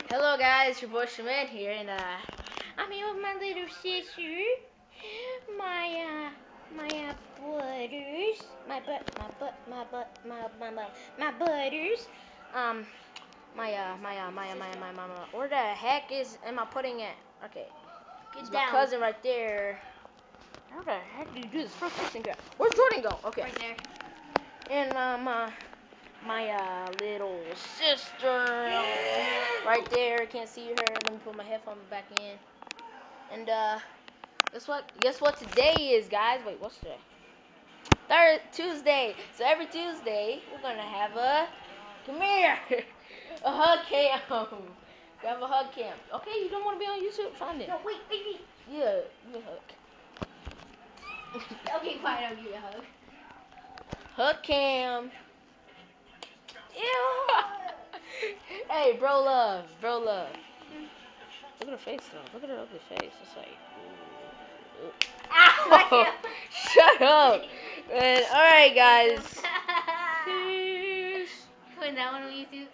Hello guys, your boy Shaman here, and I'm here with my little sister, my butters, my butters, where the heck am I putting it? Okay, it's my cousin right there. How the heck do you do this first fixing grab? Where's Jordan go? Okay, right there. And my little sister right there. Can't see her. Let me put my headphones back in. And Guess what today is, guys? Wait, what's today? Tuesday. So every Tuesday we're gonna have a come here a hug camp. We have a hug camp. Okay, you don't want to be on YouTube? Fine then. No, wait. Yeah, give me a hug. Okay, fine, I'll give you a hug. Hug cam. Ew. Hey, bro love. Look at her face though. Look at her ugly face. It's like, ooh. Oh, shut up. Man, alright guys. Peace. Putting that one on YouTube.